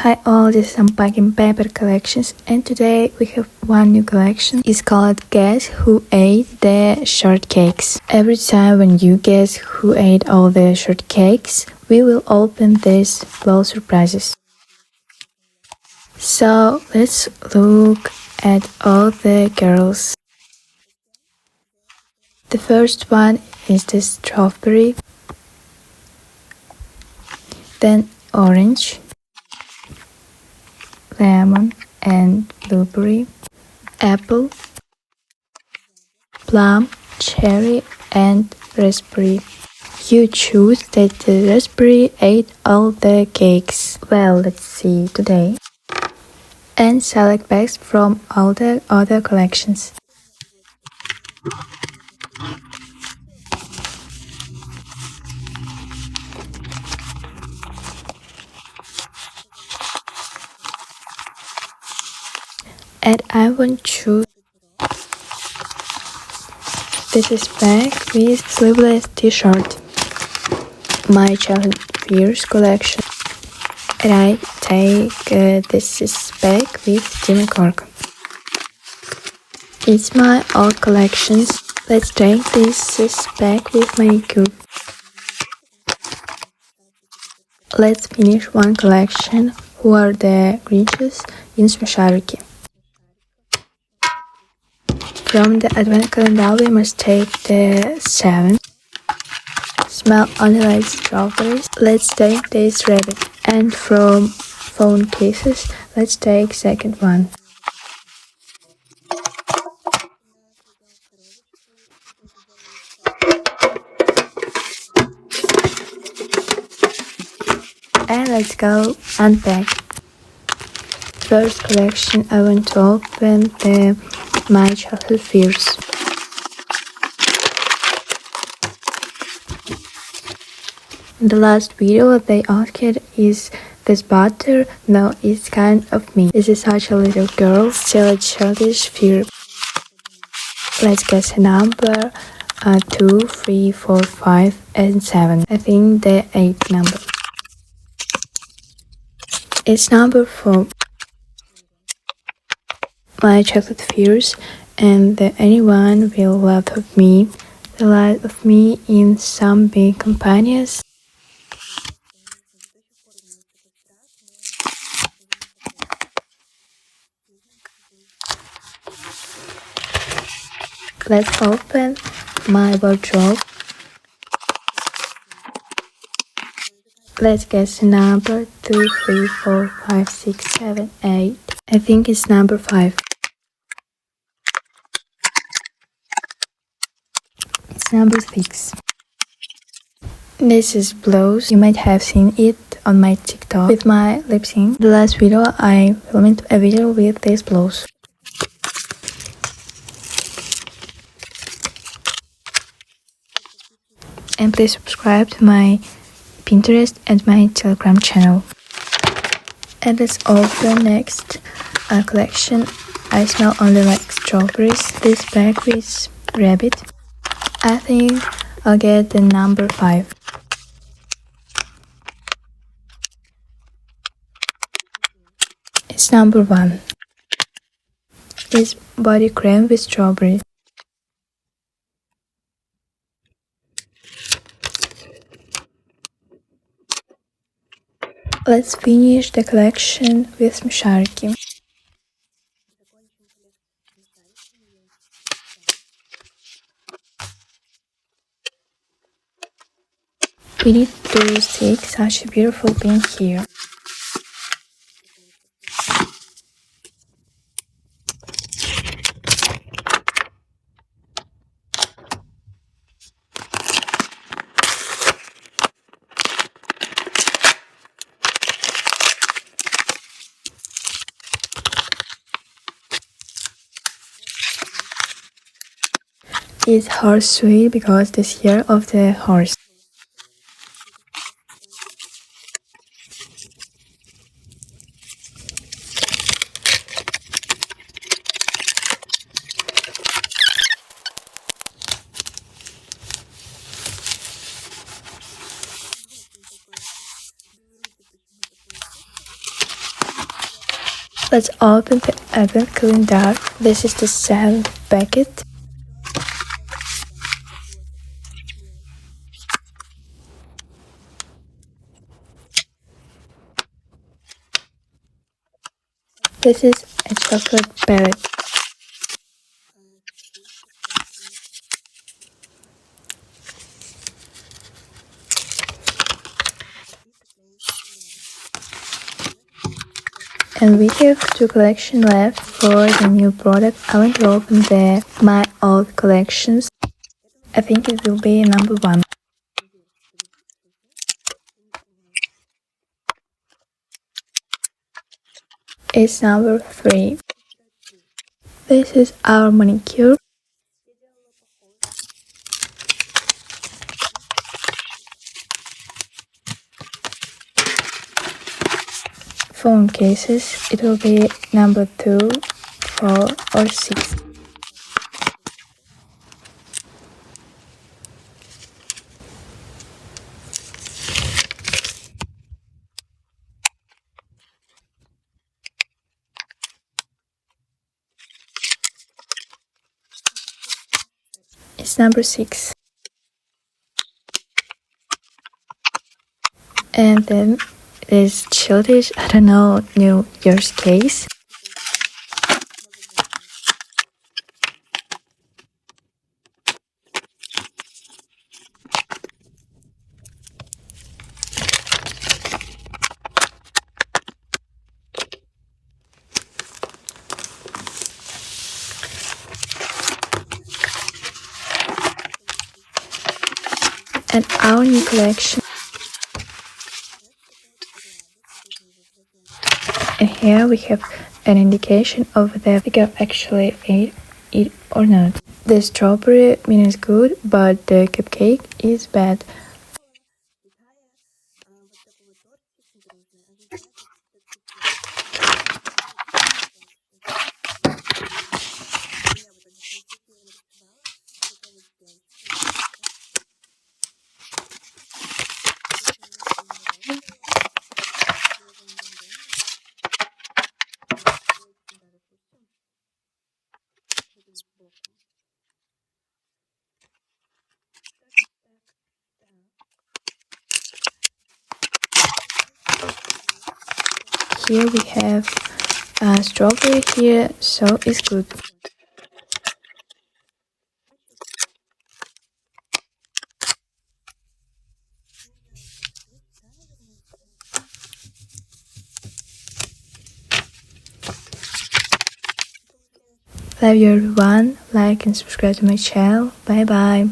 Hi all, this is Unpacking Paper Collections, and today we have one new collection. It's called Guess Who Ate the Shortcakes. Every time when you guess who ate all the shortcakes, we will open these little surprises. So let's look at all the girls. The first one is the strawberry, then orange, lemon and blueberry, apple, plum, cherry and raspberry. You choose that the raspberry ate all the cakes. Well, let's see today. And select bags from all the other collections. And I want to choose this bag with sleeveless t-shirt. My childhood fears collection. And I take this bag with Jimmy Cork. It's my old collections. Let's take this bag with my cube. Let's finish one collection. Who are the Grinches in Smashawiki? From the advent calendar we must take the 7. Smell only like strawberries. Let's take this rabbit. And from phone cases, let's take second one. And let's go unpack. First collection I want to open the My Childhood Fears. In the last video they asked is this butter? No, it's kind of me. This is such a little girl, still a childish fear. Let's guess a number. 2, 3, 4, 5 and 7. I think the 8th number. It's number 4. My childhood fears, and anyone will laugh at me. The light of me in some big companies. Let's open my wardrobe. Let's guess a number. 2, 3, 4, 5, 6, 7, 8. I think it's number 5. It's number 6. This is Blows. You might have seen it on my TikTok with my lip sync. The last video I filmed a video with these blows. And please subscribe to my Pinterest and my Telegram channel. And let's open next a collection. I smell only like strawberries. This bag with rabbit. I think I'll get the number 5. It's number 1. It's body cream with strawberry. Let's finish the collection with Smashawiki. We need to stick such a beautiful pin here. It's horse sweet because this year of the horse. Let's open the advent calendar. This is the 7th packet. This is a chocolate pellet. And we have 2 collections left for the new product. I want to open my old collections. I think it will be number 1. It's number 3. This is our manicure. Phone cases, it will be number 2, 4 or 6. It's number 6. And then there's childish, I don't know, New Year's case. And our new collection. And here we have an indication of the figure actually ate it or not. The strawberry is good, but the cupcake is bad. Here we have strawberry here, so it's good. Love you everyone, like and subscribe to my channel. Bye bye.